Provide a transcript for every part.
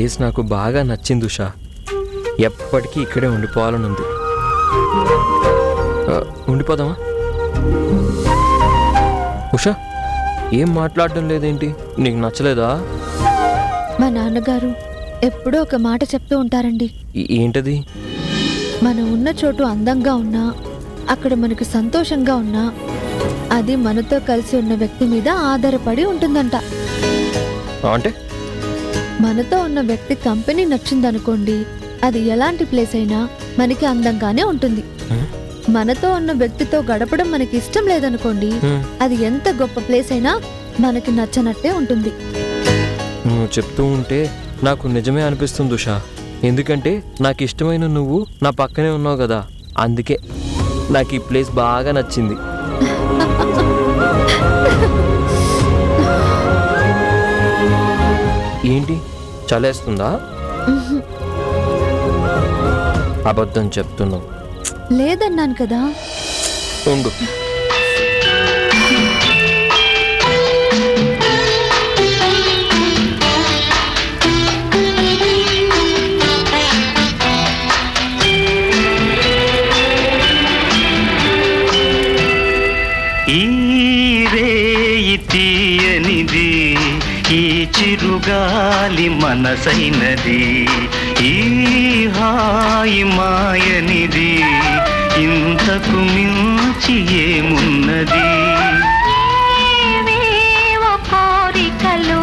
Place నాకు బాగా నచ్చింది ఉషా. ఎప్పటికీ ఇక్కడే ఉండిపోవాలనుంది. ఉండిపోదామా? ఉషా, ఏం మాట్లాడడం లేదేంటి? నీకు నచ్చలేదా? మా నాన్నగారు ఎప్పుడూ ఒక మాట చెప్తూ ఉంటారండి. ఏంటది? మనం ఉన్న చోటు అందంగా ఉన్నా, అక్కడ మనకు సంతోషంగా ఉన్నా, అది మనతో కలిసి ఉన్న వ్యక్తి మీద ఆధారపడి ఉంటుందంట. అంటే మనతో ఉన్న వ్యక్తి కంపెనీ నచ్చిందనుకోండి, అది ఎలాంటి ప్లేస్ అయినా మనకి అందంగానే ఉంటుంది. మనతో ఉన్న వ్యక్తితో గడపడం మనకి ఇష్టం లేదనుకోండి, అది ఎంత గొప్ప ప్లేస్ అయినా మనకి నచ్చనట్టే ఉంటుంది. నువ్వు చెప్తూ ఉంటే నాకు నిజమే అనిపిస్తుంది ఉషా. ఎందుకంటే నాకు ఇష్టమైన నువ్వు నా పక్కనే ఉన్నావు కదా, అందుకే నాకు ఈ ప్లేస్ బాగా నచ్చింది. ఏంటి, చలేస్తుందా? అబద్ధం చెప్తున్నావు. లేదన్నాను కదా. ఉండు. ఈ రేయి తీయనిది, ఈ చిరుగాలి మనసైనది, ఈ హాయి మాయనిది, ఇంతకు మించి ఏమున్నది? ఏవేవో కోరికలు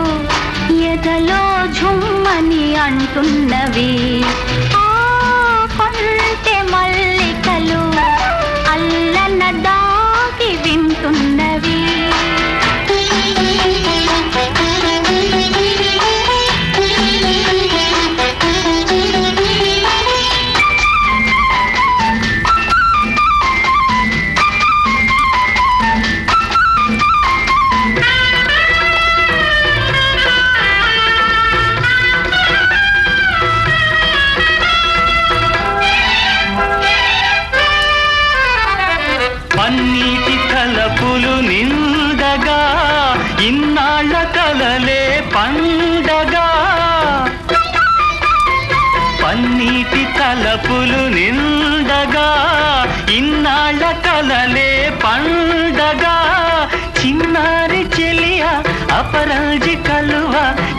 ఎదలో ఝుమ్మని అంటున్నవి, ఆ కొంటె మల్లికలు అల్లన దాగి వింటున్నవి. పన్నీటి తలపులు నిండగా, ఇన్నాళ్ళ కలలే పండగా. పన్నీటి తలపులు నిండగా, ఇన్నాళ్ళ కలలే పండగా. చిన్నారి చెలియ అపరాజి కలువ,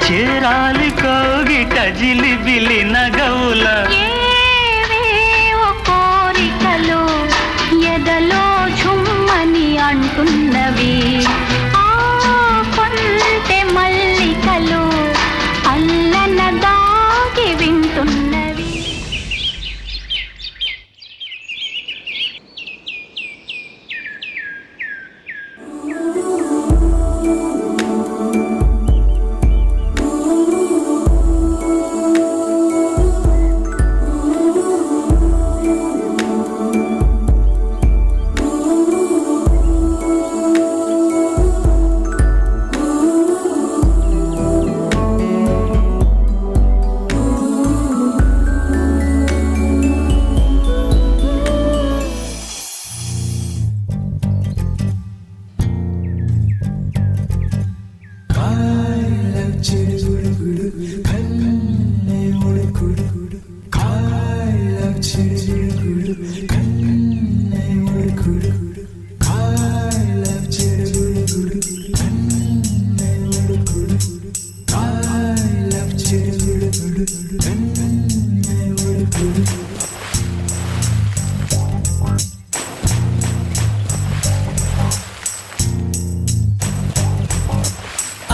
చేరాలి కోగిట జిలిబిలి నగవుల. ఏవేవో కోరికలు ఎదలో ఝుమ్మని అంటున్నవి, ఆ కొంటె మల్లికలు అల్లన దాగి వింటున్నవి.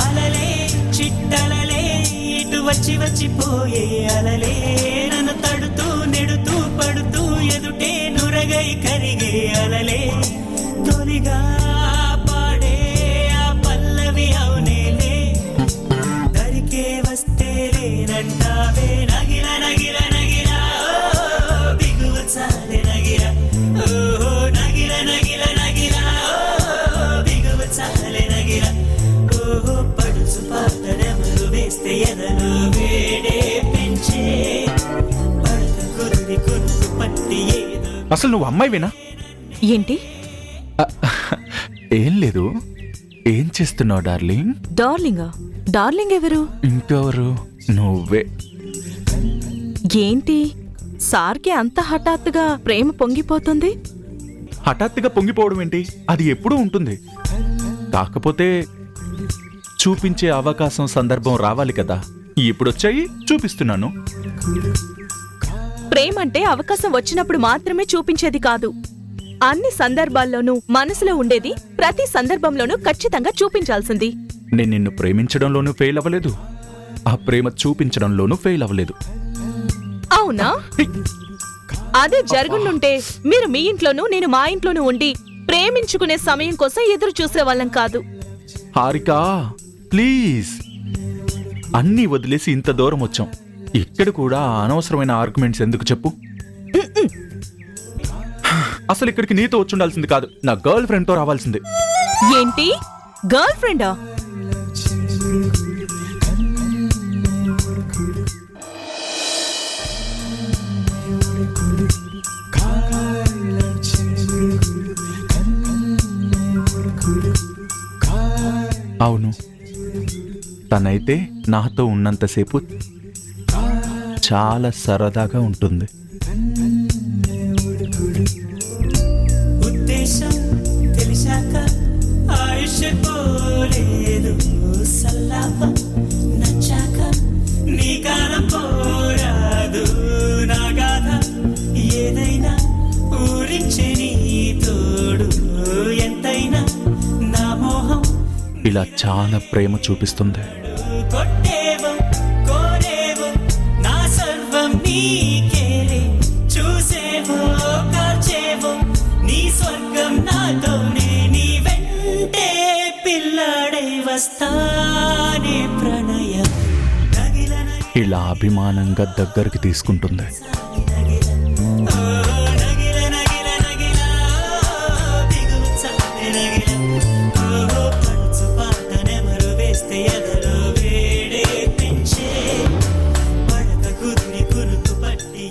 అలలే చిట్టలలే ఇటు వచ్చి వచ్చిపోయే అలలే, నన్ను తడుతూ నెడుతూ పడుతూ ఎదుటే నురగై కరిగే అలలే. తొలిగా పాడే ఆ పల్లవి అవునేలే, దరికే వస్తే లేనంటావే నగిర నగిర నగిర, బిగువ చాలే నగిర, ఓహో నగిర నగిర నగిర, బిగువ చాలే నగిర. ఓహో పడుచు పాటడెవరు వేస్తే ఎదలు వేడే పెంచే, పడత కుర్రి కుర్రు పట్టి ఏదో. అసలు నువ్వు అమ్మాయివేనా? ఏంటి? ఏం లేదు. ఏం చేస్తున్నావు డార్లింగ్? డార్లింగా? డార్లింగ్ ఎవరు? ఇంకెవరు? నువ్వే. ఏంటి సార్కి అంత హఠాత్తుగా ప్రేమ పొంగిపోతుంది? హఠాత్తుగా పొంగిపోవడం ఏంటి? అది ఎప్పుడూ ఉంటుంది. కాకపోతే చూపించే అవకాశం సందర్భం రావాలి కదా. ఇప్పుడొచ్చాయి, చూపిస్తున్నాను. ప్రేమంటే అవకాశం వచ్చినప్పుడు మాత్రమే చూపించేది కాదు. అన్ని సందర్భాల్లోనూ మనసులో ఉండేది ప్రతి సందర్భంలోనూ ఖచ్చితంగా చూపించాల్సింది. నేను నిన్ను ప్రేమించడంలోనూ ఫెయిల్ అవ్వలేదు, ఆ ప్రేమ చూపించడంలోనూ ఫెయిల్ అవ్వలేదు. అవునా? అదే జరుగుండుంటే మీరు మీ ఇంట్లోనూ నేను మా ఇంట్లోనూ ఉండి ప్రేమించుకునే సమయం కోసం ఎదురు చూసేవాళ్ళం కాదు. హారికా ప్లీజ్, అన్నీ వదిలేసి ఇంత దూరం వచ్చాం. ఇక్కడ కూడా అనవసరమైన ఆర్గ్యుమెంట్స్ ఎందుకు చెప్పు? అసలు ఇక్కడికి నీతో వచ్చుండాల్సింది కాదు, నా గర్ల్ ఫ్రెండ్ తో రావాల్సింది. ఏంటి గర్ల్ ఫ్రెండా? అవును, తనైతే నాతో ఉన్నంతసేపు చాలా సరదాగా ఉంటుంది. ఉద్దేశం తెలిసాక ఆయుష్ పోలేదు, సల్లాప నచ్చాక నీ కాలం పోరాదు. నా గాథ ఏదైనా ఊరించే నీ తోడు, ఎంతైనా నా మోహం ఇలా చాలా ప్రేమ చూపిస్తుంది. కొట్టేవో కోరేవో నా సర్వం నీకేలే, చూసేవో కాల్చేవో నీ స్వర్గం నాతోనే, నీ వెంటే పిల్లాడై వస్తానే ప్రణయం. ఇలా అభిమానంగా దగ్గరికి తీసుకుంటుంది.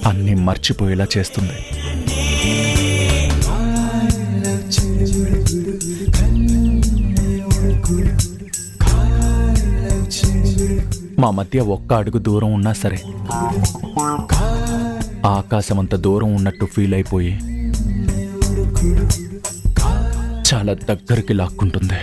అన్ని మర్చిపోయేలా చేస్తుంది. మా మధ్య ఒక్క అడుగు దూరం ఉన్నా సరే ఆకాశమంత దూరం ఉన్నట్టు ఫీల్ అయిపోయి చాలా దగ్గరికి లాక్కుంటుంది.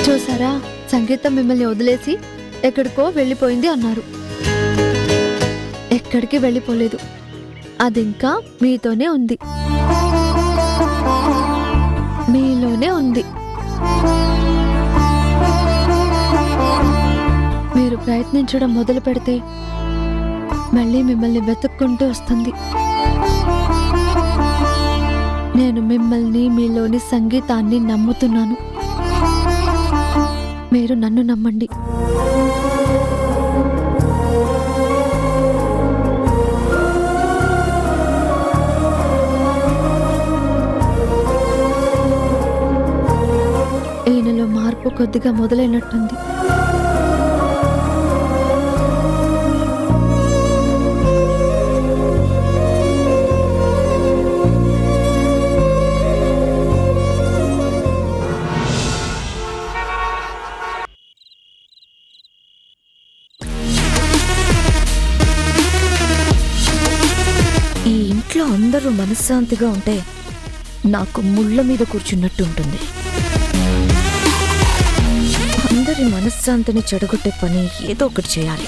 చూసారా, సంగీతం మిమ్మల్ని వదిలేసి ఎక్కడికో వెళ్ళిపోయింది అన్నారు. ఎక్కడికి వెళ్ళిపోలేదు, అది ఇంకా మీతోనే ఉంది, మీలోనే ఉంది. మీరు మీరు ప్రయత్నించడం మొదలు పెడితే మళ్ళీ మిమ్మల్ని వెతుక్కుంటూ వస్తుంది. నేను మిమ్మల్ని, మీలోని సంగీతాన్ని నమ్ముతున్నాను. మీరు నన్ను నమ్మండి. ఈయనలో మార్పు కొద్దిగా మొదలైనట్టుంది. ఈ ఇంట్లో అందరూ మనశ్శాంతిగా ఉంటే నాకు ముళ్ళ మీద కూర్చున్నట్టు ఉంటుంది. అందరి మనశ్శాంతిని చెడగొట్టే పని ఏదో ఒకటి చేయాలి.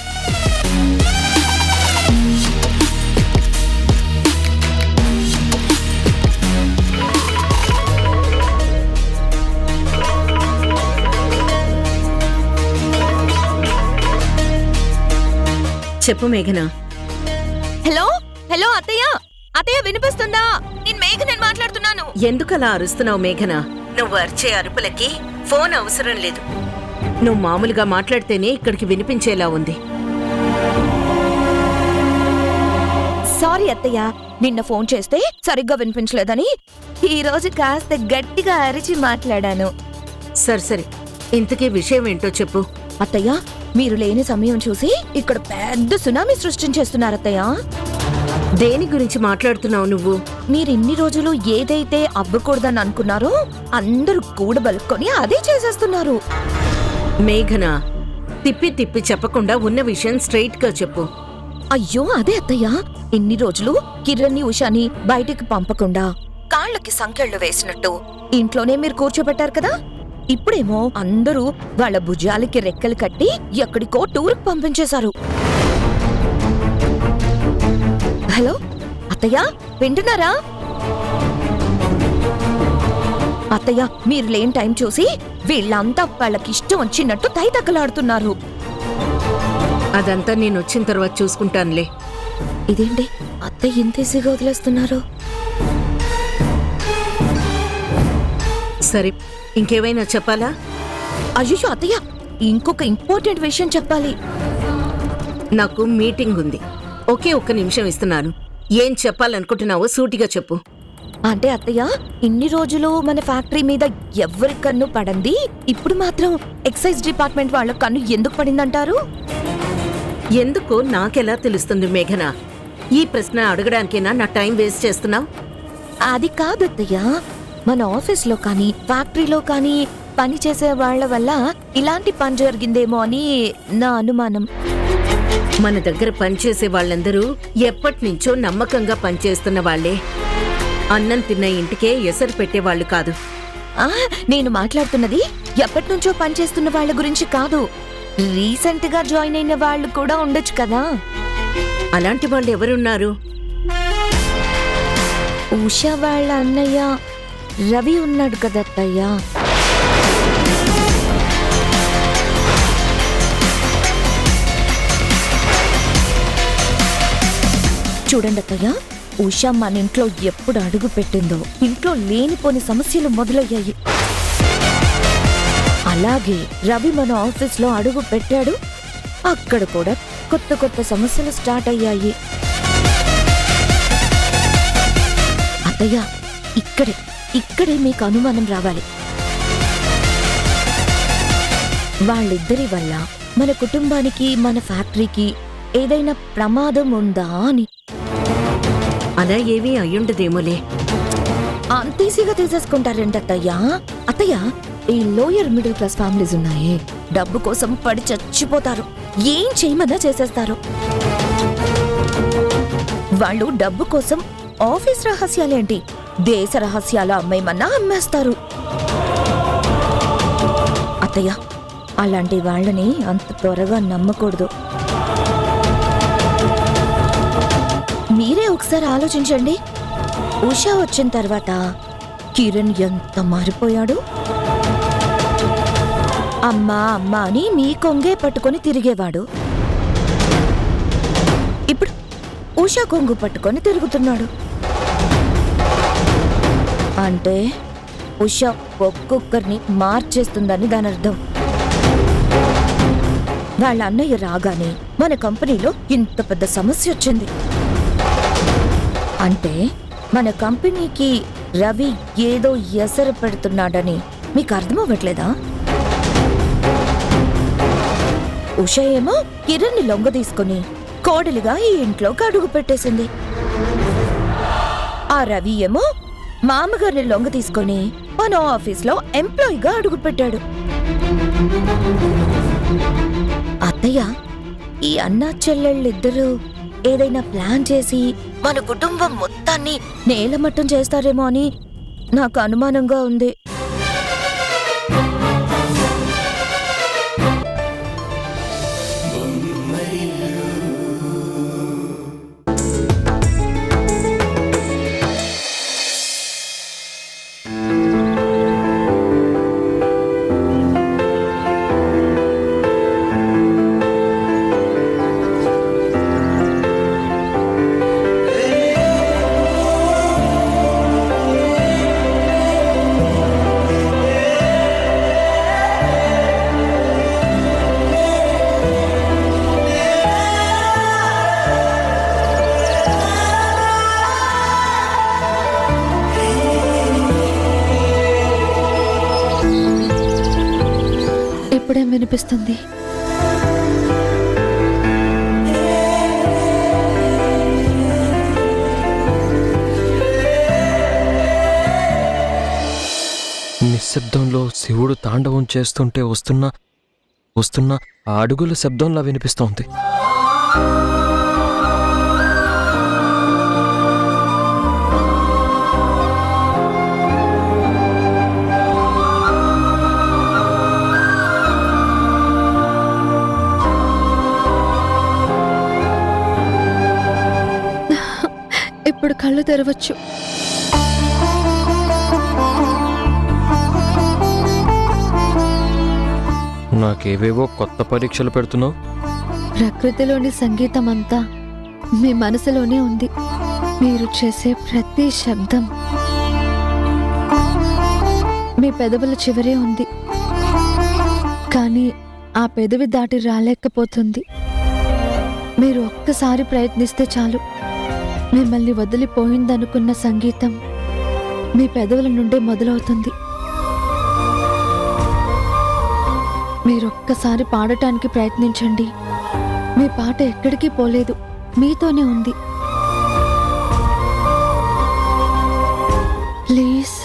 చెప్పు మేఘనా. హలో హలో అత్తయ్య, అత్తయ్య వినిపిస్తుందా? నేను మేఘనని మాట్లాడుతున్నాను. ఎందుకలా అరుస్తున్నావు మేఘనా? నువ్వు అరిచే అరుపులకి ఫోన్ అవసరం లేదు. నువ్వు మామూలుగా మాట్లాడితేనే ఇక్కడికి వినిపించేలా ఉంది. సారీ అత్తయ్య, నిన్న ఫోన్ చేస్తే సరిగ్గా వినిపించలేదని ఈ రోజు కాస్త గట్టిగా అరిచి మాట్లాడాను. సరే ఇంతకీ విషయం ఏంటో చెప్పు. అత్తయ్య, మీరు లేని సమయం చూసి ఇక్కడ పెద్ద సునామీ సృష్టించేస్తున్నారు అత్తయ్య. దేని గురించి మాట్లాడుతున్నావు నువ్వు? మీరు ఇన్ని రోజులు ఏదైతే అవ్వకూడదని అనుకున్నారో అందరూ కూడబలుక్కొని అదే చేసేస్తున్నారు. మేఘనా, తిప్పి తిప్పి చెప్పకుండా ఉన్న విషయం స్ట్రైట్ గా చెప్పు. అయ్యో అదే అత్తయ్య, ఇన్ని రోజులు కిరణ్ని ఉషాని బయటికి పంపకుండా కాళ్ళకి సంకెళ్ళు వేసినట్టు ఇంట్లోనే మీరు కూర్చోబెట్టారు కదా. ఇప్పుడేమో అందరూ వాళ్ళ భుజాలకి రెక్కలు కట్టి ఎక్కడికో టూర్కి పంపించేశారు. హలో అత్తయ్య, వింటున్నారా? అత్తయ్య, మీరు లేని టైం చూసి వీళ్ళంతా వాళ్ళకిష్టం వచ్చినట్టు తైతక్కలాడుతున్నారు. అదంతా నేను వచ్చిన తర్వాత చూసుకుంటానులే. ఇదేంటి అత్తయ్య ఇంత ఈజీగా వదిలేస్తున్నారు? సరే, ఇంకేమైనా చెప్పాలా? అయ్యో అత్తయ్య, ఇంకొక ఇంపార్టెంట్ విషయం చెప్పాలి. నాకు మీటింగ్ ఉంది. ఒకే ఒక్క నిమిషం ఇస్తున్నాను. ఏం చెప్పాలనుకుంటున్నావో సూటిగా చెప్పు. అంటే అత్తయ్య, ఇన్ని రోజులు మన ఫ్యాక్టరీ మీద ఎవరి కన్ను పడంది, ఇప్పుడు మాత్రం ఎక్సైజ్ డిపార్ట్మెంట్ వాళ్ళ కన్ను ఎందుకు పడిందంటారు? ఎందుకో నాకెలా తెలుస్తుంది మేఘనా? ఈ ప్రశ్న అడగడానికేనా నా టైం వేస్ట్ చేస్తున్నావు? అది కాదు అత్తయ్య, మన ఆఫీస్లో కానీ ఫ్యాక్టరీలో కానీ పని చేసే వాళ్ళ వల్ల ఇలాంటి పని జరిగిందేమో అని నా అనుమానం. మన దగ్గర పనిచేసే వాళ్ళందరూ ఎప్పటినుంచో నమ్మకంగా పనిచేస్తున్న వాళ్లే. అన్నం తిన్న ఇంటికే ఎసరు పెట్టేవాళ్లు కాదు. నేను మాట్లాడుతున్నది ఎప్పటినుంచో పనిచేస్తున్న వాళ్ళ గురించి కాదు, రీసెంట్ గా జాయిన్ అయిన వాళ్ళు కూడా ఉండొచ్చు కదా. అలాంటి వాళ్ళు ఎవరున్నారు? ఉషా వాళ్ళ అన్నయ్య రవి ఉన్నాడు కదా అత్తయ్య. చూడండి అత్తయ్య, ఉషా మన ఇంట్లో ఎప్పుడు అడుగు పెట్టిందో ఇంట్లో లేనిపోని సమస్యలు మొదలయ్యాయి. అలాగే రవి మన ఆఫీస్లో అడుగు పెట్టాడు, అక్కడ కూడా కొత్త కొత్త సమస్యలు స్టార్ట్ అయ్యాయి. అత్తయ్య, ఇక్కడే మీకు అనుమానం రావాలి. వాళ్ళిద్దరి వల్ల మన కుటుంబానికి మన ఫ్యాక్టరీకి ఏదైనా ప్రమాదం ఉందా అని. అలా ఏమీ అయ్యుండదేమోలే. అంత ఈజీగా తీసేసుకుంటారేంటి అత్తయ్య? అత్తయ్య, ఈ లోయర్ మిడిల్ క్లాస్ ఫ్యామిలీస్ ఉన్నాయే, డబ్బు కోసం పడి చచ్చిపోతారు, ఏం చేయమన్నా చేసేస్తారు. వాళ్ళు డబ్బు కోసం ఆఫీస్ రహస్యాలేంటి, దేశ రహస్యాలు అమ్మేమన్నా అమ్మేస్తారు. అత్తయ్య, అలాంటి వాళ్ళని అంత త్వరగా నమ్మకూడదు. మీరే ఒకసారి ఆలోచించండి. ఉషా వచ్చిన తర్వాత కిరణ్ ఎంత మారిపోయాడు. అమ్మా అమ్మా అని మీ కొంగే పట్టుకొని తిరిగేవాడు. ఇప్పుడు ఉషా కొంగు పట్టుకొని తిరుగుతున్నాడు. అంటే ఉషా ఒక్కొక్కరిని మార్చేస్తుందని దాని అర్థం. వాళ్ళ అన్నయ్య రాగానే మన కంపెనీలో ఇంత పెద్ద సమస్య వచ్చింది. అంటే మన కంపెనీకి రవి ఏదో ఎసరు పెడుతున్నాడని మీకు అర్థమవ్వట్లేదా? ఉషా ఏమో కిరణ్ని లొంగ తీసుకుని కోడలిగా ఈ ఇంట్లోకి అడుగు పెట్టేసింది. ఆ రవి ఏమో మామగారిని లొంగ తీసుకుని మన ఆఫీస్లో ఎంప్లాయీగా అడుగు పెట్టాడు. అత్తయ్య, ఈ అన్నా చెల్లెళ్ళిద్దరూ ఏదైనా ప్లాన్ చేసి మన కుటుంబం మొత్తాన్ని నేలమట్టం చేస్తారేమో అని నాకు అనుమానంగా ఉంది. ఇప్పుడేం వినిపిస్తుంది? నిశ్శబ్దంలో శివుడు తాండవం చేస్తుంటే వస్తున్న ఆ అడుగుల శబ్దంలా వినిపిస్తోంది. ఇప్పుడు కళ్ళు తెరవచ్చు. నాకేవేవో కొత్త పరీక్షలు పెడుతున్నావు. ప్రకృతిలోని సంగీతం అంతా మీ మనసులోనే ఉంది. మీరు చేసే ప్రతి శబ్దం మీ పెదవుల చివరే ఉంది. కానీ ఆ పెదవి దాటి రాలేకపోతుంది. మీరు ఒక్కసారి ప్రయత్నిస్తే చాలు, మిమ్మల్ని వదిలిపోయిందనుకున్న సంగీతం మీ పెదవుల నుండే మొదలవుతుంది. మీరొక్కసారి పాడటానికి ప్రయత్నించండి. మీ పాట ఎక్కడికి పోలేదు, మీతోనే ఉంది. ప్లీజ్.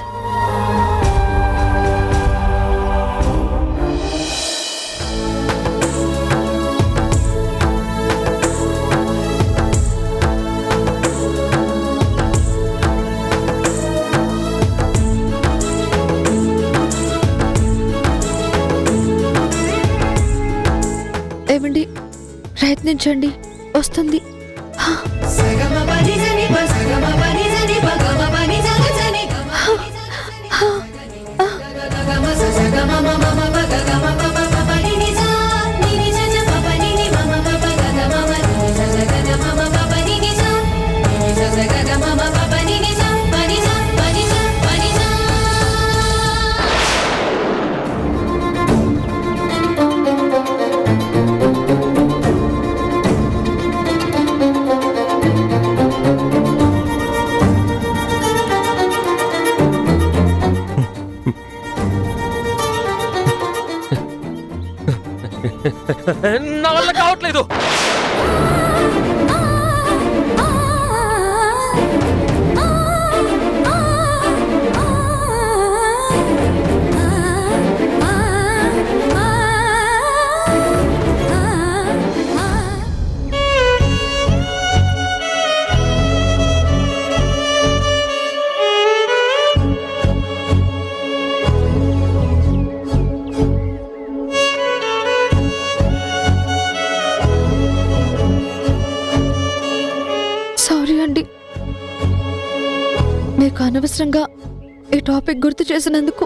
ఏమండి, ప్రయత్నించండి, వస్తుంది. నా వల్ల కావట్లేదు. సారీ అండి, మీకు అనవసరంగా ఈ టాపిక్ గుర్తు చేసినందుకు.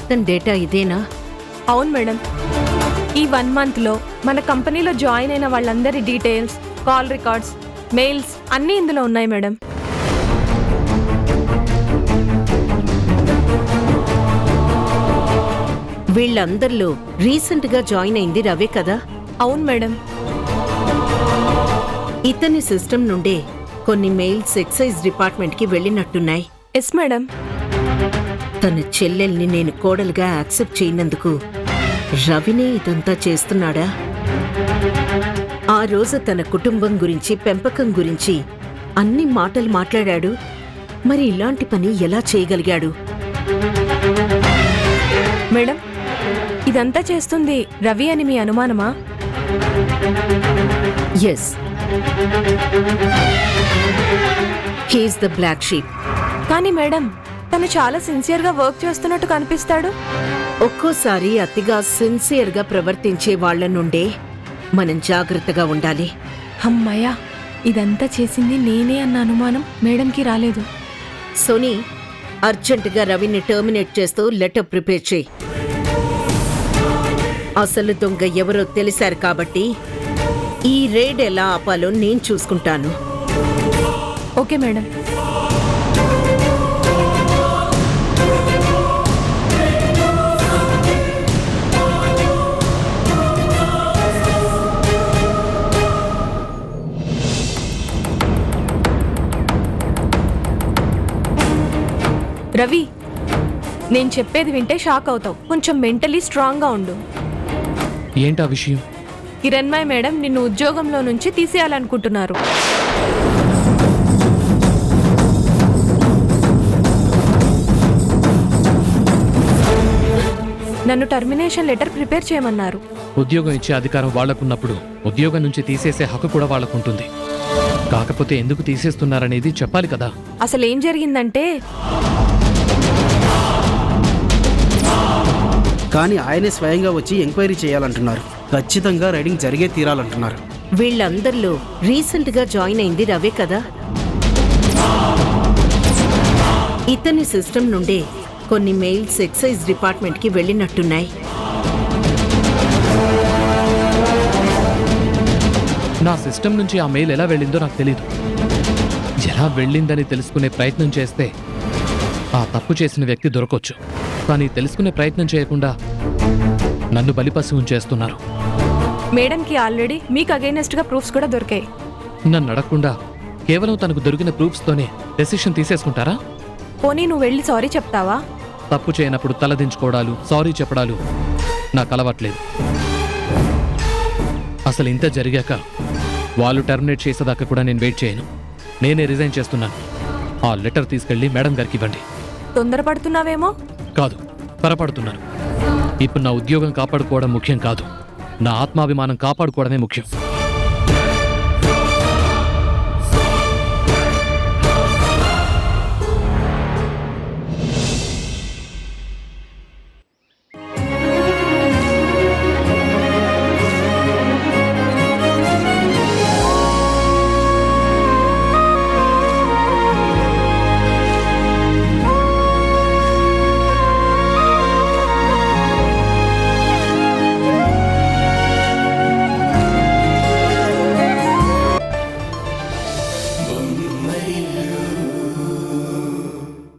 మొత్తం డేటా ఇదేనా? అవును మేడం. ఈ 1 మంత్లో మన కంపెనీలో జాయిన్ అయిన వాళ్ళందరి డీటెయిల్స్, కాల్ రికార్డ్స్, మెయిల్స్ అన్నీ ఇందులో ఉన్నాయి మేడం. వీళ్ళందరిలో రీసెంట్ గా జాయిన్ అయింది రవే కదా? అవును మేడం. ఇతని సిస్టమ్ నుండే కొన్ని మెయిల్స్ ఎక్సైజ్ డిపార్ట్మెంట్ కి వెళ్ళినట్టున్నాయి. Yes madam. తన చెల్లెల్ని నేను కోడలుగా యాక్సెప్ట్ చేయనందుకు రవినే ఇదంతా చేస్తున్నాడా? ఆ రోజు తన కుటుంబం గురించి, పెంపకం గురించి అన్ని మాటలు మాట్లాడాడు. మరి ఇలాంటి పని ఎలా చేయగలిగాడు? మేడం, ఇదంతా చేస్తుంది రవి అని మీ అనుమానమా? Yes, he is the black sheep. కానీ మేడం, తను చాలా సిన్సియర్గా వర్క్ చేస్తున్నట్టు కనిపిస్తాడు. ఒక్కోసారి అతిగా సిన్సియర్గా ప్రవర్తించే వాళ్ల నుండే మనం జాగ్రత్తగా ఉండాలి. అమ్మయ్యా, ఇదంతా చేసింది నేనే అన్న అనుమానం మేడంకి రాలేదు. సోనీ, అర్జెంటుగా రవిని టర్మినేట్ చేస్తూ లెటర్ ప్రిపేర్ చేయి. అసలు దొంగ ఎవరో తెలిసారు కాబట్టి ఈ రేడ్ ఎలా ఆపాలో నేను చూసుకుంటాను. Okay madam. రవి, నేను చెప్పేది వింటే షాక్ అవుతావు. కొంచెం మెంటలీ స్ట్రాంగ్గా ఉండు. ఏంటా విషయం? కిరణ్మయ్ మేడం నిన్ను ఉద్యోగంలో నుంచి తీసేయాలనుకుంటున్నారు. నన్ను టర్మినేషన్ లెటర్ ప్రిపేర్ చేయమన్నారు. ఉద్యోగం ఇచ్చే అధికారం వాళ్లకున్నప్పుడు ఉద్యోగం నుంచి తీసేసే హక్కు కూడా వాళ్లకుంటుంది. కాకపోతే ఎందుకు తీసేస్తున్నారనేది చెప్పాలి కదా. అసలు ఏం జరిగిందంటే, కానీ ఆయనే స్వయంగా వచ్చి ఎంక్వైరీ చేయాలంటున్నారు. ఖచ్చితంగా రైడింగ్ జరిగే తీరాలంటున్నారు. వీళ్ళందరిలో రీసెంట్ గా జాయిన్ అయింది రవే కదా? ఇతని సిస్టమ్ నుండే కొన్ని మెయిల్స్ ఎక్సైజ్ డిపార్ట్మెంట్ కి వెళ్ళినట్టున్నాయి. నా సిస్టమ్ నుంచి ఆ మెయిల్ ఎలా వెళ్ళిందో నాకు తెలీదు. ఎలా వెళ్ళిందని తెలుసుకునే ప్రయత్నం చేస్తే ఆ తప్పు చేసిన వ్యక్తి దొరకొచ్చు. కానీ తెలుసుకునే ప్రయత్నం చేయకుండా నన్ను బలిపశువు చేస్తున్నారు. మేడంకి ఆల్రెడీ మీకు అగైనెస్ట్ గా ప్రూఫ్స్ కూడా దొరికాయి. నన్ను అడగకుండా కేవలం తనకు దొరికిన ప్రూఫ్స్తోనే డెసిషన్ తీసేసుకుంటారా? పోనీ నువ్వు వెళ్ళి సారీ చెప్తావా? తప్పు చేయనప్పుడు తలదించుకోవడాలు, సారీ చెప్పడాలు నాకు అలవాట్లేదు. అసలు ఇంత జరిగాక వాళ్ళు టర్మినేట్ చేసేదాకా కూడా నేను వెయిట్ చేయను. నేనే రిజైన్ చేస్తున్నాను. ఆ లెటర్ తీసుకెళ్ళి మేడం గారికి ఇవ్వండి. తొందరపడుతున్నావేమో? కాదు, త్వరపడుతున్నాను. ఇప్పుడు నా ఉద్యోగం కాపాడుకోవడం ముఖ్యం కాదు, నా ఆత్మాభిమానం కాపాడుకోవడమే ముఖ్యం.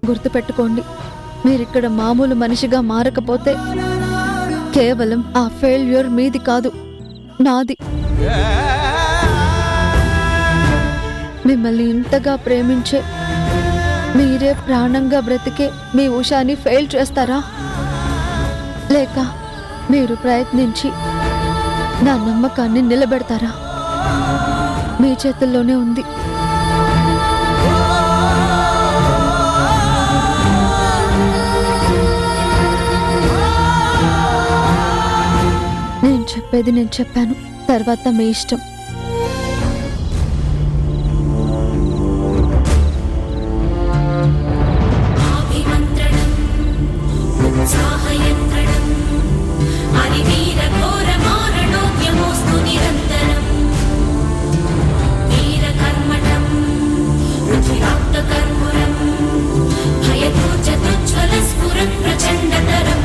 గుర్తుపెట్టుకోండి, మీరిక్కడ మామూలు మనిషిగా మారకపోతే కేవలం ఆ ఫెయిల్యూర్ మీది కాదు, నాది. మిమ్మల్ని ఇంతగా ప్రేమించే, మీరే ప్రాణంగా బ్రతికే మీ ఉషాని ఫెయిల్ చేస్తారా? లేక మీరు ప్రయత్నించి నా నమ్మకాన్ని నిలబెడతారా? మీ చేతుల్లోనే ఉంది. నేను చెప్పేది నేను చెప్పాను, తర్వాత మీ ఇష్టం. ప్రచండ తరం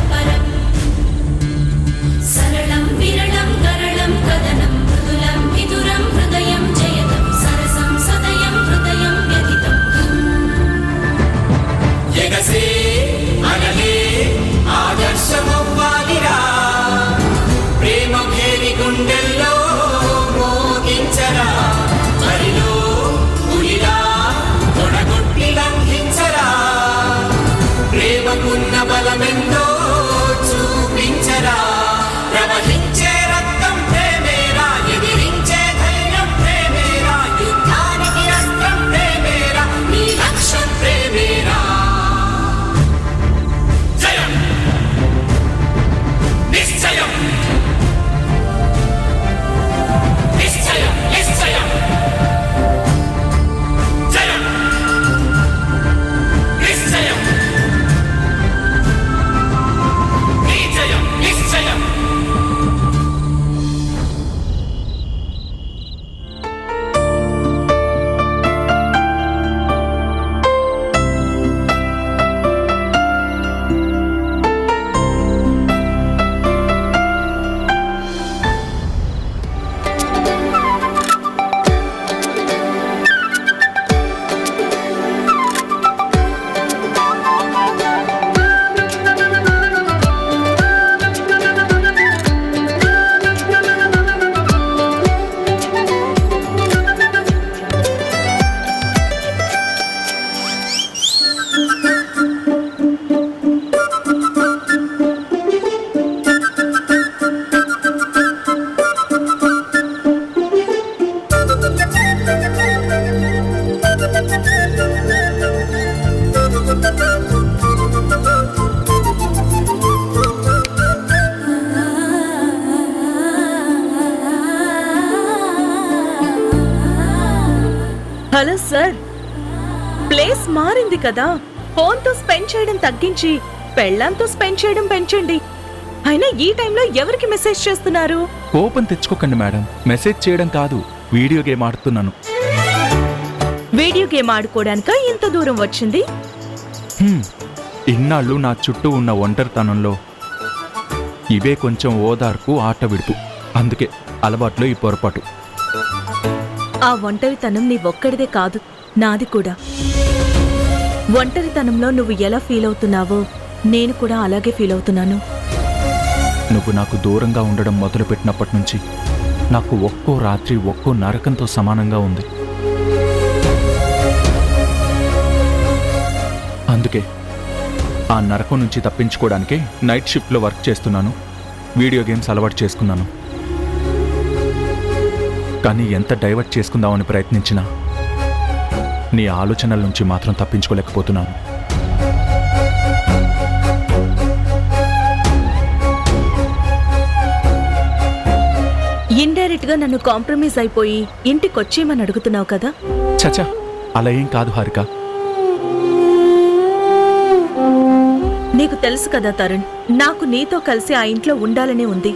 హలో సార్, ప్లేస్ మారింది కదా, ఫోన్తో స్పెండ్ చేయడం తగ్గించి పెళ్ళంతో స్పెండ్ చేయడం పెంచండి. అయినా ఈ టైంలో ఎవరికి మెసేజ్ చేస్తున్నారు? కోపం తెచ్చుకోకండి మేడం, మెసేజ్ చేయడం కాదు, వీడియో గేమ్ ఆడుతున్నాను. వీడియో గేమ్ ఆడుకోవడానిక ఇంత దూరం వచ్చింది? ఇన్నాళ్ళు నా చుట్టూ ఉన్న ఒంటరితనంలో ఇవే కొంచెం ఓదార్పు, ఆట విడుపు. అందుకే అలవాట్లో ఈ పొరపాటు. ఆ ఒంటరితనం నీ ఒక్కడిదే కాదు, నాది కూడా. ఒంటరితనంలో నువ్వు ఎలా ఫీల్ అవుతున్నావో నేను కూడా అలాగే ఫీల్ అవుతున్నాను. నువ్వు నాకు దూరంగా ఉండడం మొదలుపెట్టినప్పటి నుంచి నాకు ఒక్కో రాత్రి ఒక్కో నరకంతో సమానంగా ఉంది. అందుకే ఆ నరకం నుంచి తప్పించుకోవడానికే నైట్ షిఫ్ట్లో వర్క్ చేస్తున్నాను, వీడియో గేమ్స్ అలవాటు చేసుకున్నాను. కానీ ఎంత డైవర్ట్ చేసుకుందామని ప్రయత్నించినా నీ ఆలోచనల నుంచి మాత్రం తప్పించుకోలేకపోతున్నాను. ఇండైరెక్ట్ గా నన్ను కాంప్రమైజ్ అయిపోయి ఇంటికొచ్చేయమని అడుగుతున్నావు కదా? చచా, అలా ఏం కాదు హారిక. నీకు తెలుసు కదా తరుణ్, నాకు నీతో కలిసి ఆ ఇంట్లో ఉండాలనే ఉంది.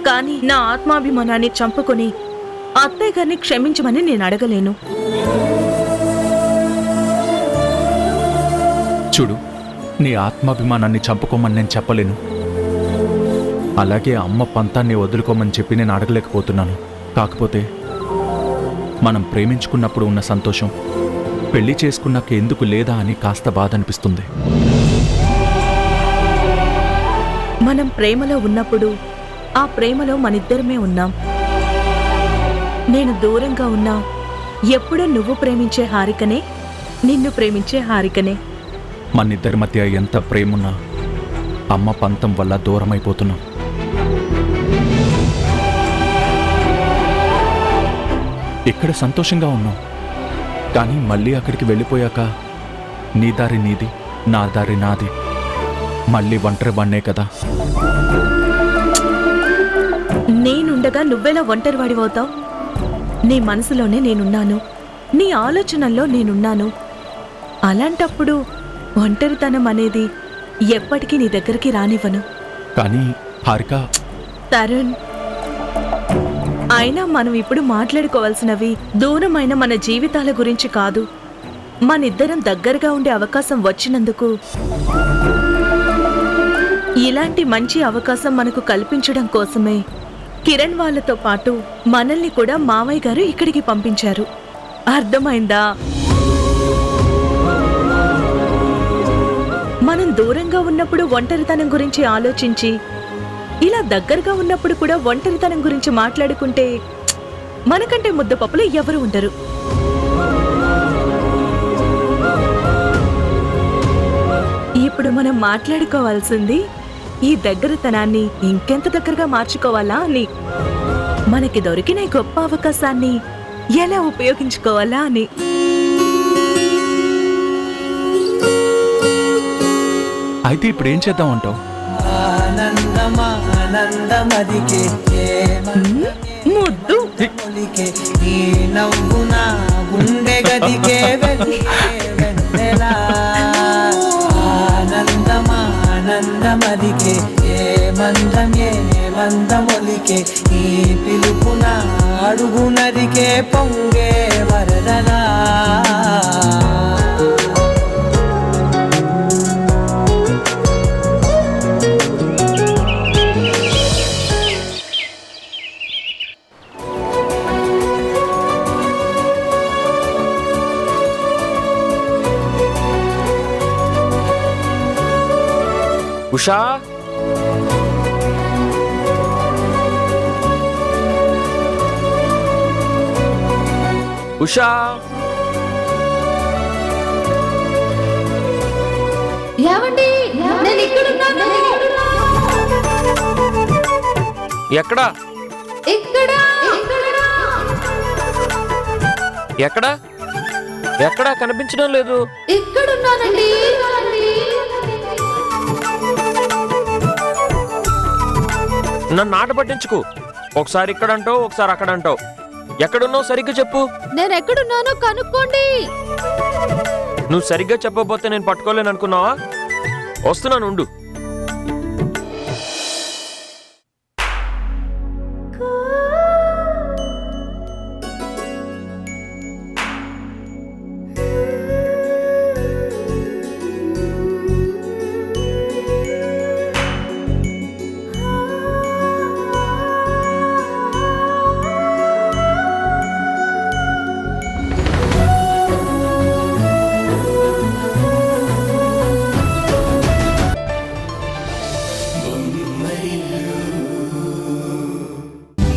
కానీ నా ఆత్మాభిమానాన్ని చంపుకొని అత్తయ్య గారిని క్షమించమని నేను అడగలేను. చూడు, నీ ఆత్మాభిమానాన్ని చంపుకోమని నేను చెప్పలేను, అలాగే అమ్మ పంతాన్ని వదులుకోమని చెప్పి నేను అడగలేకపోతున్నాను. కాకపోతే మనం ప్రేమించుకున్నప్పుడు ఉన్న సంతోషం పెళ్లి చేసుకున్నాక ఎందుకు లేదా అని కాస్త బాధ అనిపిస్తుంది. మనం ప్రేమలో ఉన్నప్పుడు ఆ ప్రేమలో మనిద్దరమే ఉన్నాం. నేను దూరంగా ఉన్నా ఎప్పుడూ నువ్వు ప్రేమించే హారికనే, నిన్ను ప్రేమించే హారికనే. మనిద్దరి మధ్య ఎంత ప్రేమున్నా అమ్మ పంతం వల్ల దూరమైపోతున్నాం. ఇక్కడ సంతోషంగా ఉన్నాం, కానీ మళ్ళీ అక్కడికి వెళ్ళిపోయాక నీ దారి నీది, నా దారి నాది, మళ్ళీ ఒంటరి వాణ్ణే కదా. నేనుండగా నువ్వెలా ఒంటరివాడివవుతావు? నీ మనసులోనే నేనున్నాను, నీ ఆలోచనల్లో నేనున్నాను. అలాంటప్పుడు ఒంటరితనం అనేది ఎప్పటికీ నీ దగ్గరికి రానివ్వను. కానీ హారిక, తరుణ్, అయినా మనం ఇప్పుడు మాట్లాడుకోవాల్సినవి దూరమైన మన జీవితాల గురించి కాదు, మనిద్దరం దగ్గరగా ఉండే అవకాశం వచ్చినందుకు. ఇలాంటి మంచి అవకాశం మనకు కల్పించడం కోసమే కిరణ్ వాళ్ళతో పాటు మనల్ని కూడా మావయ్య గారు ఇక్కడికి పంపించారు. అర్థమైందా? మనం దూరంగా ఉన్నప్పుడు ఒంటరితనం గురించి ఆలోచించి ఇలా దగ్గరగా ఉన్నప్పుడు కూడా ఒంటరితనం గురించి మాట్లాడుకుంటే మనకంటే ముద్దపప్పులు ఎవరు ఉండరు. ఇప్పుడు మనం మాట్లాడుకోవాల్సింది ఈ దగ్గరతనాన్ని ఇంకెంత దగ్గరగా మార్చుకోవాలా అని, మనకి దొరికిన ఈ గొప్ప అవకాశాన్ని ఎలా ఉపయోగించుకోవాలా అని. అయితే ఇప్పుడు ఏం చేద్దాం అంటావు? ముద్దు గుండె గదికే ఆనందమదికే ఏ మందమొలికే ఈ పిలుపున అడుగునదికే పొంగే వరదలా. ఉషా, ఉషా, ఏమండి, నేను ఇక్కడున్నాను. ఎక్కడా ఇక్కడ ఎక్కడా ఎక్కడా కనిపించడం లేదు. ఇక్కడున్నానండి. నన్ను ఆట పట్టించుకు. ఒకసారి ఇక్కడ అంటావు, ఒకసారి అక్కడ అంటావు. ఎక్కడున్నావు సరిగ్గా చెప్పు. నేను ఎక్కడున్నానో కనుక్కోండి. నువ్వు సరిగ్గా చెప్పబోతే నేను పట్టుకోలేను అనుకున్నావా? వస్తున్నాను, ఉండు.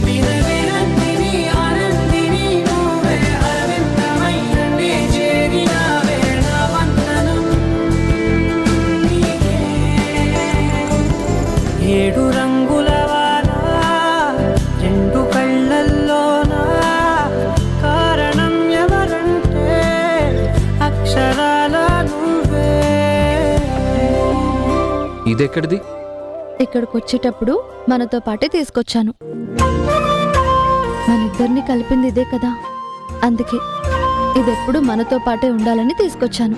వినవినందిని ఆనందిని నువ్వే అరవిందమైననే చేరినావే నా వందనం నీకే. ఏడు రంగుల వాన రెండు కళ్ళల్లోనా కారణం ఎవరంటే అక్షరాల నువ్వే. ఇదెక్కడిది? ఇక్కడికి వచ్చేటప్పుడు మనతో పాటే తీసుకొచ్చాను. మనిద్దరిని కలిపింది ఇదే కదా, అందుకే ఇదెప్పుడు మనతో పాటే ఉండాలని తీసుకొచ్చాను.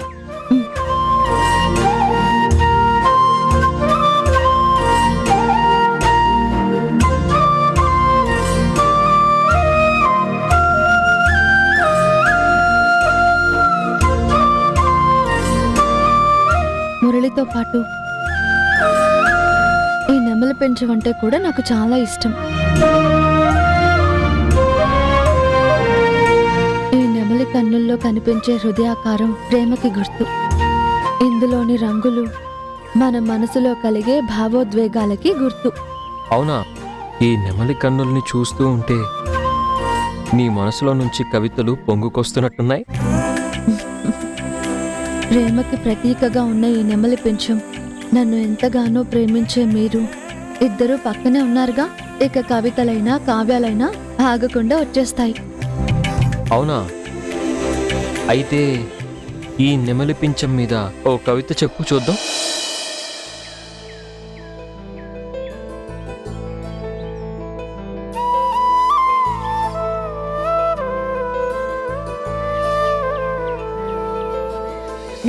మురళితో పాటు ఈ నెమలి పెంచం అంటే కూడా నాకు చాలా ఇష్టం. ఈ నెమలి కన్నుల్లో కనిపించే హృదయాకారం ప్రేమకి గుర్తు. ఇందులోని రంగులు మన మనసులో కలిగే భావోద్వేగాలకి గుర్తు. అవునా? ఈ నెమలి కన్నుల్ని చూస్తూ ఉంటే నీ మనసులో నుంచి కవితలు పొంగుకొస్తున్నట్టున్నాయి. ప్రేమకి ప్రతీకగా ఉన్న ఈ నెమలి పెంచం నన్ను ఎంతగానో ప్రేమించే మీరు ఇద్దరూ పక్కనే ఉన్నారుగా, ఇక కవితలైనా కావ్యాలైనా ఆగకుండా వచ్చేస్తాయి. అవునా? అయితే ఈ నెమలి పించం మీద ఓ కవిత చెప్పు చూద్దాం.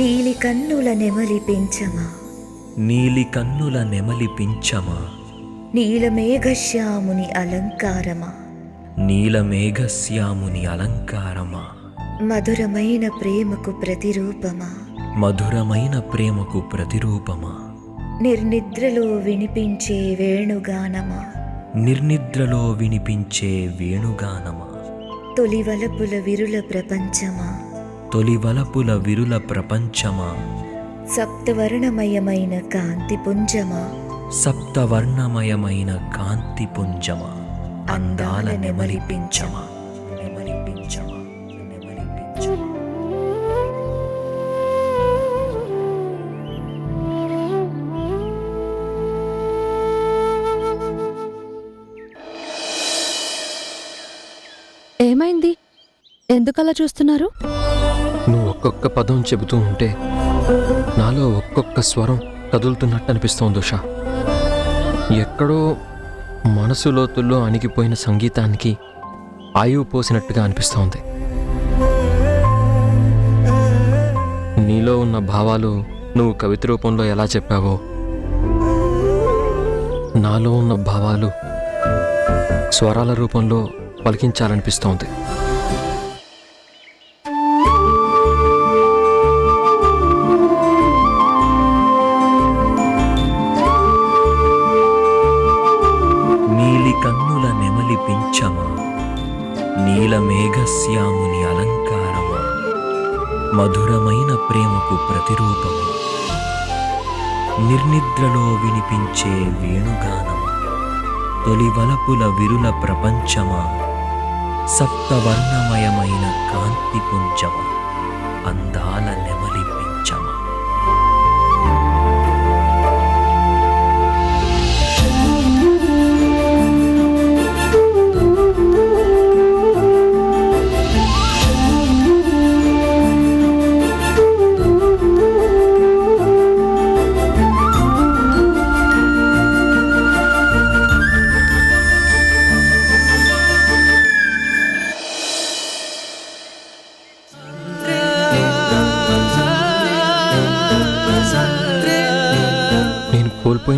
నీలి కన్నుల నెమలి పెంచమా, నీలి కన్నుల నెమలి పించమా, నీలమేఘశ్యాముని అలంకారమా, నీలమేఘశ్యాముని అలంకారమా, మధురమైన ప్రేమకు ప్రతిరూపమా, మధురమైన ప్రేమకు ప్రతిరూపమా, నిర్నిద్రలో వినిపించే వేణుగానమా, నిర్నిద్రలో వినిపించే వేణుగానమా, తొలివలపుల విరుల ప్రపంచమా, తొలివలపుల విరుల ప్రపంచమా, సప్తవర్ణమయమైన కాంతి పుంజమా, సప్తవర్ణమయమైన కాంతి పుంజమా, అందాల నెమలి పించమా, నెమలి పించమా, నెమలి పించమా. ఏమైంది? ఎందుకలా చూస్తున్నారు? నువ్వు ఒక్కొక్క పదం చెబుతూ ఉంటే నాలో ఒక్కొక్క స్వరం కదులుతున్నట్టు అనిపిస్తోంది ఉషా. ఎక్కడో మనసు లోతుల్లో అణిగిపోయిన సంగీతానికి ఆయువు పోసినట్టుగా అనిపిస్తోంది. నీలో ఉన్న భావాలు నువ్వు కవిత రూపంలో ఎలా చెప్పావో, నాలో ఉన్న భావాలు స్వరాల రూపంలో పలికించాలనిపిస్తోంది. నీలి కన్నుల నెమలి పించమా, నీలమేఘశ్యాముని అలంకారమా, మధురమైన ప్రేమకు ప్రతిరూపమా, నిర్నిద్రలో వినిపించే వేణుగానమా, తొలివలపుల విరుల ప్రపంచమా, సప్తవర్ణమయమైన కాంతి పుంజమా, అందాల నెమలి పించమా.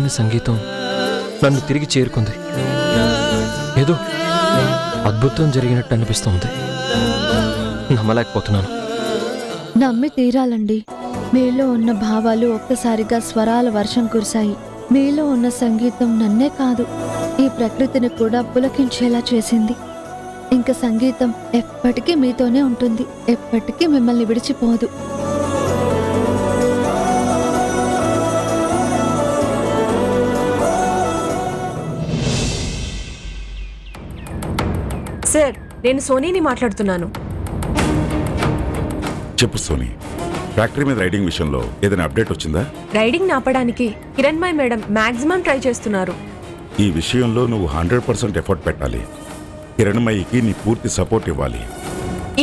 ఇష్టమైన సంగీతం నన్ను తిరిగి చేరుకుంది. ఏదో అద్భుతం జరిగినట్టు అనిపిస్తుంది. నమ్మలేకపోతున్నాను. నమ్మి తీరాలండి. మీలో ఉన్న భావాలు ఒక్కసారిగా స్వరాల వర్షం కురిశాయి. మీలో ఉన్న సంగీతం నన్నే కాదు, ఈ ప్రకృతిని కూడా పులకించేలా చేసింది. ఇంక సంగీతం ఎప్పటికీ మీతోనే ఉంటుంది, ఎప్పటికీ మిమ్మల్ని విడిచిపోదు. సార్, నేను సోనీని మాట్లాడుతున్నాను. చెప్పు సోనీ, ఫ్యాక్టరీ మీద రైడింగ్ విషయంలో ఏదైనా అప్డేట్ వచ్చిందా? రైడింగ్ ఆపడానికి కిరణ్మయ్ మేడం మాక్సిమం ట్రై చేస్తున్నారు. ఈ విషయంలో నువ్వు 100% ఎఫర్ట్ పెట్టాలి. కిరణ్మయికి నీ పూర్తి సపోర్ట్ ఇవ్వాలి.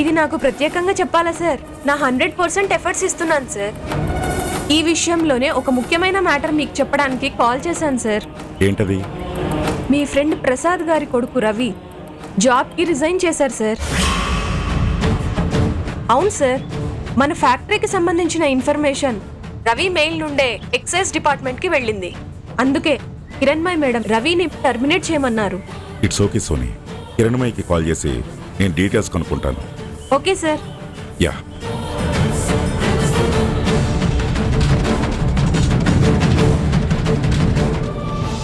ఇది నాకు ప్రత్యేకంగా చెప్పాలా సార్? నా 100% ఎఫర్ట్స్ ఇస్తున్నాను సార్. ఈ విషయంలోనే ఒక ముఖ్యమైన మ్యాటర్ మీకు చెప్పడానికి కాల్ చేశాను సార్. ఏంటది? మీ ఫ్రెండ్ ప్రసాద్ గారి కొడుకు రవి జాబ్కి రిజైన్ చేశారు సార్. అవును సార్, మన ఫ్యాక్టరీకి సంబంధించిన ఇన్ఫర్మేషన్ రవి మెయిల్ నుండే ఎక్సైజ్ డిపార్ట్మెంట్కి వెళ్ళింది. అందుకే కిరణ్మయ్ మేడం రవిని టర్మినేట్ చేయమన్నారు. ఇట్స్ ఓకే సోనీ, కిరణ్మయికి కాల్ చేసి నేను డీటెయిల్స్ కనుక్కుంటాను. Okay sir. యా.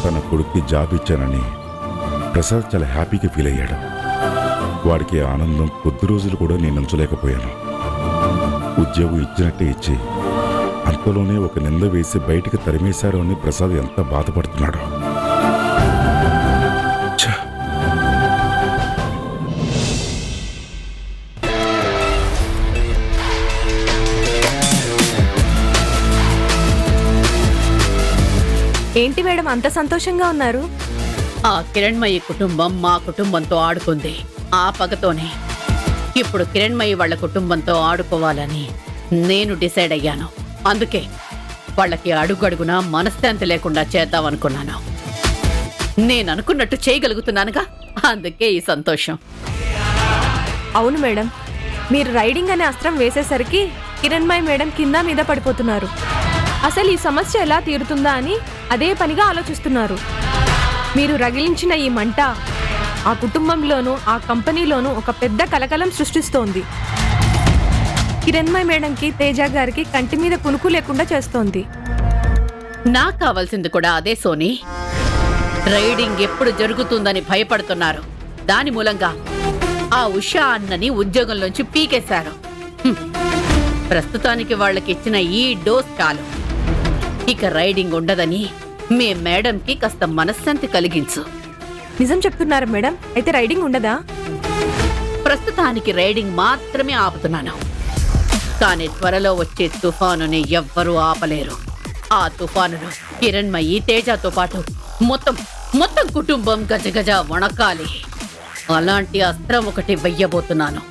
తన కొడుక్కి జాబ్ ఇచ్చానని ప్రసాద్ చాలా హ్యాపీగా ఫీల్ అయ్యాడు. వాడికి ఆనందం కొద్ది రోజులు కూడా నేను ఉంచలేకపోయాను. ఉద్యోగం ఇచ్చినట్టే ఇచ్చి అంతలోనే ఒక నింద వేసి బయటికి తరిమేశారు అని ప్రసాద్ ఎంత బాధపడుతున్నాడు. ఏంటి మేడం అంత సంతోషంగా ఉన్నారు? ఆ కిరణ్మయి కుటుంబం మా కుటుంబంతో ఆడుకుంది. ఆ పగతోనే ఇప్పుడు కిరణ్మయి వాళ్ళ కుటుంబంతో ఆడుకోవాలని నేను డిసైడ్ అయ్యాను. అందుకే వాళ్ళకి అడుగడుగునా మనశ్శాంతి లేకుండా చేద్దామనుకున్నాను. నేను అనుకున్నట్టు చేయగలుగుతున్నానుగా, అందుకే ఈ సంతోషం. అవును మేడం, మీరు రైడింగ్ అనే అస్త్రం వేసేసరికి కిరణ్మయ్ మేడం కింద మీద పడిపోతున్నారు. అసలు ఈ సమస్య ఎలా తీరుతుందా అని అదే పనిగా ఆలోచిస్తున్నారు. మీరు రగిలించిన ఈ మంట ఆ కుటుంబంలోనూ ఆ కంపెనీలోనూ ఒక పెద్ద కలకలం సృష్టిస్తోంది. కిరణ్మయ్ మేడంకి తేజ గారికి కంటి మీద కునుకు లేకుండా చేస్తోంది. నాకు కావాల్సింది కూడా అదే సోనీ. రైడింగ్ ఎప్పుడు జరుగుతుందని భయపడుతున్నారు. దాని మూలంగా ఆ ఉషా అన్నని ఉద్యోగంలోంచి పీకేశారు. ప్రస్తుతానికి వాళ్ళకి ఇచ్చిన ఈ డోస్ చాలు. ఇక రైడింగ్ ఉండదని మీ మేడంకి కాస్త మనశ్శాంతి కలిగించు. నిజం చెప్తున్నారా మేడం? అయితే రైడింగ్ ఉండదా? ప్రస్తుతానికి రైడింగ్ మాత్రమే ఆపుతున్నాను. కానీ త్వరలో వచ్చే తుఫానుని ఎవ్వరూ ఆపలేరు. ఆ తుఫానులో కిరణ్మయి తేజతో పాటు మొత్తం కుటుంబం గజగజ వణకాలి. అలాంటి అస్త్రం ఒకటి వెయ్యబోతున్నాను.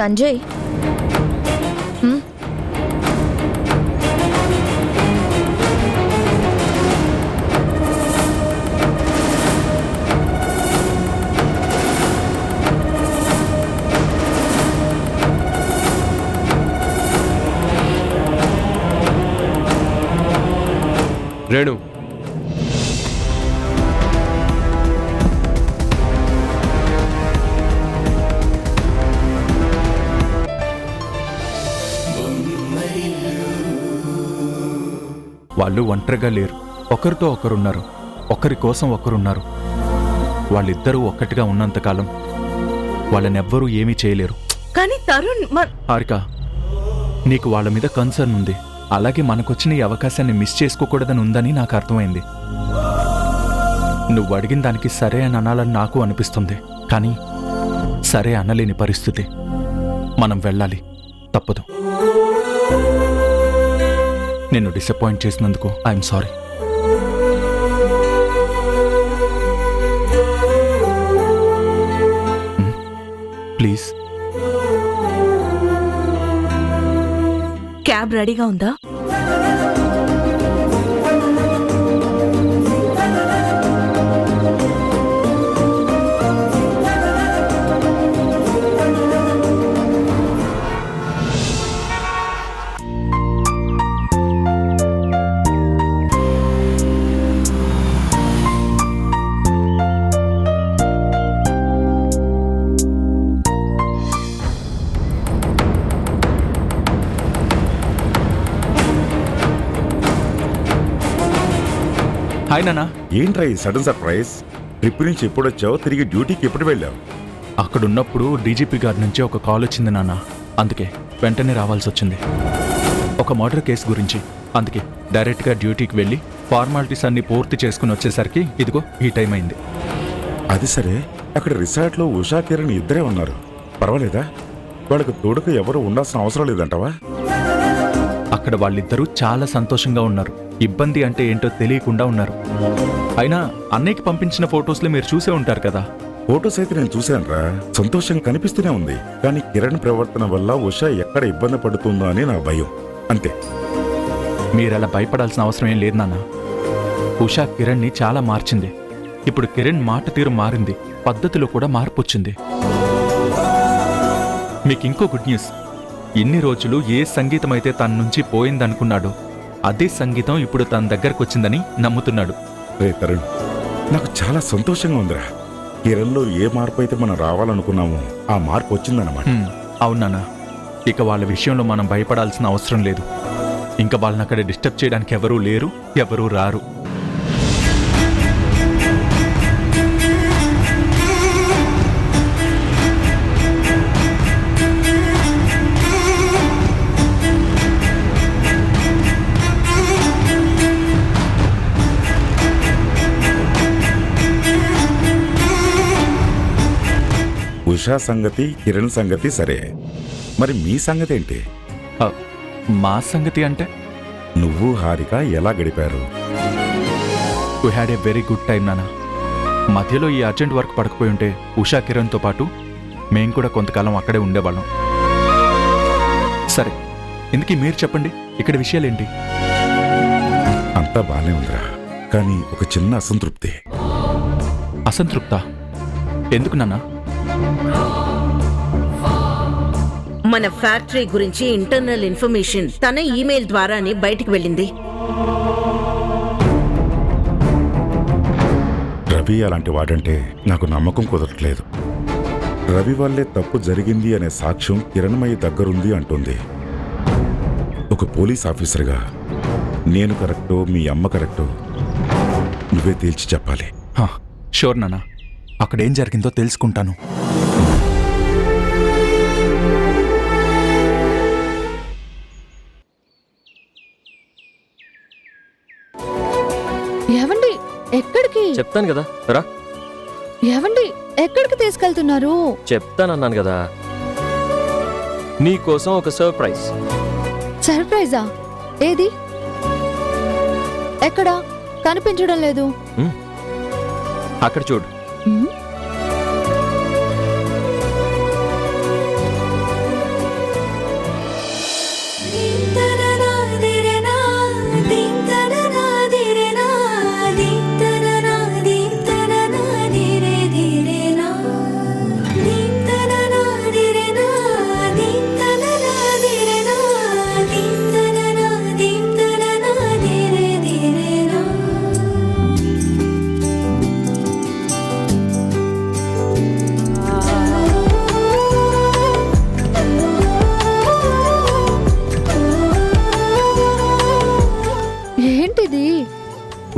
సంజయ్, రేణు, వాళ్ళు ఒంటరిగా లేరు, ఒకరితో ఒకరున్నారు, ఒకరి కోసం ఒకరున్నారు. వాళ్ళిద్దరూ ఒక్కటిగా ఉన్నంతకాలం వాళ్ళనెవ్వరూ ఏమీ చేయలేరు. కానీ తరుణ్ హారిక, నీకు వాళ్ళ మీద కన్సర్న్ ఉంది. అలాగే మనకొచ్చిన ఈ అవకాశాన్ని మిస్ చేసుకోకూడదని ఉందని నాకు అర్థమైంది. నువ్వు అడిగిన దానికి సరే అని అనాలని నాకు అనిపిస్తుంది. కానీ సరే అనలేని పరిస్థితి. మనం వెళ్ళాలి, తప్పదు. నిన్ను డిసప్పాయింట్ చేసినందుకు ఐఎమ్ సారీ. ప్లీజ్. క్యాబ్ రెడీగా ఉందా? హాయ్ నాన్న. ఏంట్రా ఈ సడన్ సర్ప్రైజ్? ట్రిప్ నుంచి ఎప్పుడు వచ్చావు? తిరిగి డ్యూటీకి ఎప్పుడు వెళ్ళావు? అక్కడున్నప్పుడు డీజీపీ గారి నుంచి ఒక కాల్ వచ్చింది నాన్న, అందుకే వెంటనే రావాల్సి వచ్చింది. ఒక మర్డర్ కేసు గురించి, అందుకే డైరెక్ట్గా డ్యూటీకి వెళ్ళి ఫార్మాలిటీస్ అన్ని పూర్తి చేసుకుని వచ్చేసరికి ఇదిగో ఈ టైం అయింది. అది సరే, అక్కడ రిసార్ట్లో ఉషా కిరణ్ ఇద్దరే ఉన్నారు, పర్వాలేదా? వాళ్ళకు తోడుకు ఎవరు ఉండాల్సిన అవసరం లేదంటావా? అక్కడ వాళ్ళిద్దరూ చాలా సంతోషంగా ఉన్నారు. ఇబ్బంది అంటే ఏంటో తెలియకుండా ఉన్నారు. అయినా అన్నయ్యకి పంపించిన ఫొటోస్లో మీరు చూసే ఉంటారు కదా. ఫోటోస్ అయితే నేను చూశానురా, సంతోషం కనిపిస్తూనే ఉంది. కానీ కిరణ్ ప్రవర్తన వల్ల ఉషా ఎక్కడ ఇబ్బంది పడుతుందో అని నా భయం, అంతే. మీరలా భయపడాల్సిన అవసరం ఏం లేదు నాన్న. ఉషా కిరణ్ని చాలా మార్చింది. ఇప్పుడు కిరణ్ మాట తీరు మారింది, పద్ధతిలో కూడా మార్పు వచ్చింది. మీకు ఇంకో గుడ్ న్యూస్. ఇన్ని రోజులు ఏ సంగీతం అయితే తన నుంచి పోయిందనుకున్నాడో అదే సంగీతం ఇప్పుడు తన దగ్గరకు వచ్చిందని నమ్ముతున్నాడు. రే తరుణ్, నాకు చాలా సంతోషంగా ఉందిరా. కిరణ్లో ఏ మార్పు అయితే మనం రావాలనుకున్నామో ఆ మార్పు వచ్చిందన్నమాట. అవునా? ఇక వాళ్ళ విషయంలో మనం భయపడాల్సిన అవసరం లేదు. ఇంకా వాళ్ళని అక్కడ డిస్టర్బ్ చేయడానికి ఎవరూ లేరు, ఎవరూ రారు. ఉషా సంగతి, కిరణ్ సంగతి సరే, మరి మీ సంగతి ఏంటి? మా సంగతి అంటే నువ్వు హారిక ఎలా గడిపారు? We had a very good time నాన్న. మధ్యలో ఈ అర్జెంట్ వర్క్ పడకపోయి ఉంటే ఉషా కిరణ్తో పాటు మేం కూడా కొంతకాలం అక్కడే ఉండేవాళ్ళం. సరే, ఇందుకీ మీరు చెప్పండి, ఇక్కడ విషయాలేంటి? అంతా బానే ఉందిరా, కానీ ఒక చిన్న అసంతృప్తి. అసంతృప్త? ఎందుకు నాన్న? మన ఫ్యాక్టరీ గురించి ఇంటర్నల్ ఇన్ఫర్మేషన్ తన ఈమెయిల్ ద్వారానే బయటికి వెళ్ళింది. రవి అలాంటి వాడంటే నాకు నమ్మకం కుదరట్లేదు. రవి వల్లే తప్పు జరిగింది అనే సాక్ష్యం కిరణ్మయ్య దగ్గరుంది అంటుంది. ఒక పోలీస్ ఆఫీసర్గా నేను కరెక్టో మీ అమ్మ కరెక్టో నువ్వే తేల్చి చెప్పాలి. షూర్ నాన్న, అక్కడేం జరిగిందో తెలుసుకుంటాను. ఏవండి, ఎక్కడికి? చెప్తాను కదా, రా. ఏవండి, ఎక్కడికి తీసుకెళ్తున్నారు? చెప్తానన్నాను కదా, నీ కోసం ఒక సర్ప్రైజ్. సర్ప్రైజా? ఏది? ఎక్కడా? కనిపించడం లేదు. అక్కడ చూడు.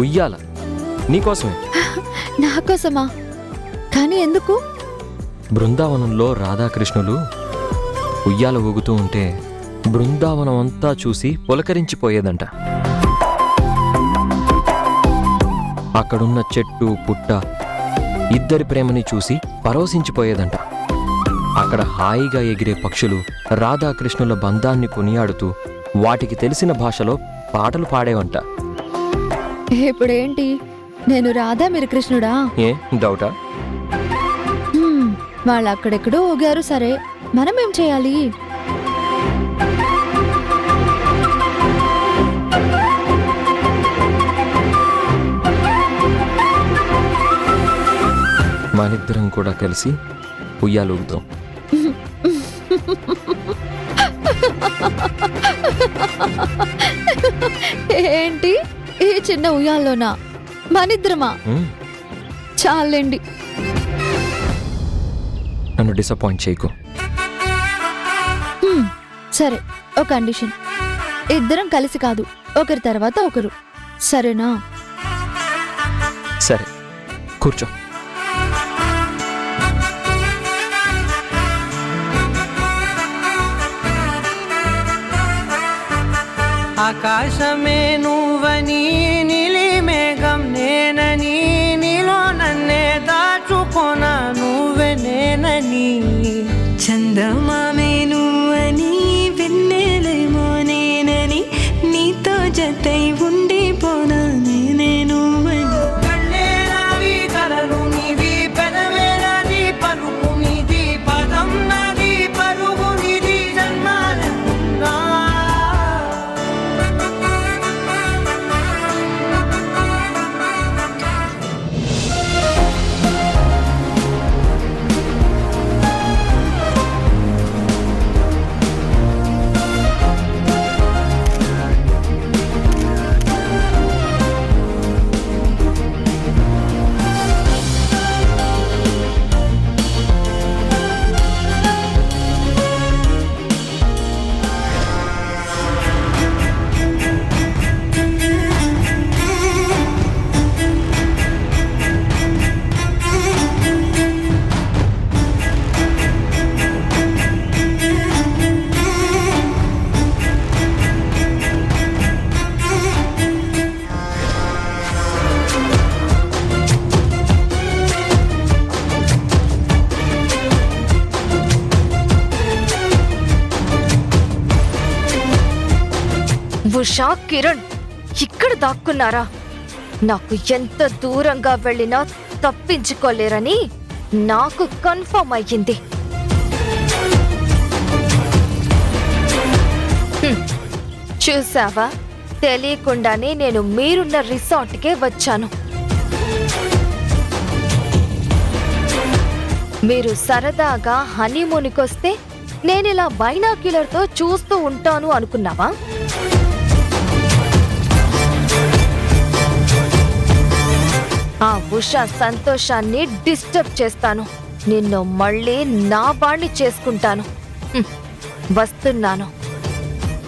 ఉయ్యాల నీకోసమే. నాకోసమా? కానీ ఎందుకు? బృందావనంలో రాధాకృష్ణులు ఉయ్యాల ఊగుతూ ఉంటే బృందావనం అంతా చూసి పులకరించిపోయేదంట. అక్కడున్న చెట్టు పుట్ట ఇద్దరి ప్రేమని చూసి పరవశించిపోయేదంట. అక్కడ హాయిగా ఎగిరే పక్షులు రాధాకృష్ణుల బంధాన్ని కొనియాడుతూ వాటికి తెలిసిన భాషలో పాటలు పాడేవంట. ఇప్పుడేంటి, నేను రాధా, మీరు కృష్ణుడా? ఏ డౌటా? వాళ్ళు అక్కడెక్కడో ఊగారు, సరే, మనమేం చేయాలి? మనిద్దరం కూడా కలిసి ఉయ్యాలూగుతాం. ఏంటి, ఈ చిన్న ఉయ్యాల్లోనా? మనిద్దరమా? చాలండి, నన్ను డిసప్పాయింట్ చేయకు. సరే, ఒక కండిషన్. ఇద్దరం కలిసి కాదు, ఒకరి తర్వాత ఒకరు, సరేనా? సరే కూర్చో. ఆకాశమే నువ్వని నీలి మేఘం నేనని నీలో నన్నే దాచుకోన నువ్వే నేనని చందమామే నువ్వని వెన్నెలేమో నేనని నీతో జతై ఉండిపోనా నేనే నువ్వని కళ్ళే నావి కలలు నీవి పెదవే నాది పలుకు నీది పదం నాది పరుగు నీది జన్మాలన్నా ఉషా, కిరణ్ ఇక్కడ దాక్కున్నారా? నాకు ఎంత దూరంగా వెళ్ళినా తప్పించుకోలేరని నాకు కన్ఫర్మ్ అయ్యింది. చూసావా, తెలియకుండానే నేను మీరున్న రిసార్ట్కే వచ్చాను. మీరు సరదాగా హనీమూన్కొస్తే నేనిలా బైనాక్యులర్తో చూస్తూ ఉంటాను అనుకున్నావా? ఆ ఉషా సంతోషాన్ని డిస్టర్బ్ చేస్తాను. నిన్ను మళ్ళీ నా వాణ్ణి చేసుకుంటాను. వస్తున్నాను.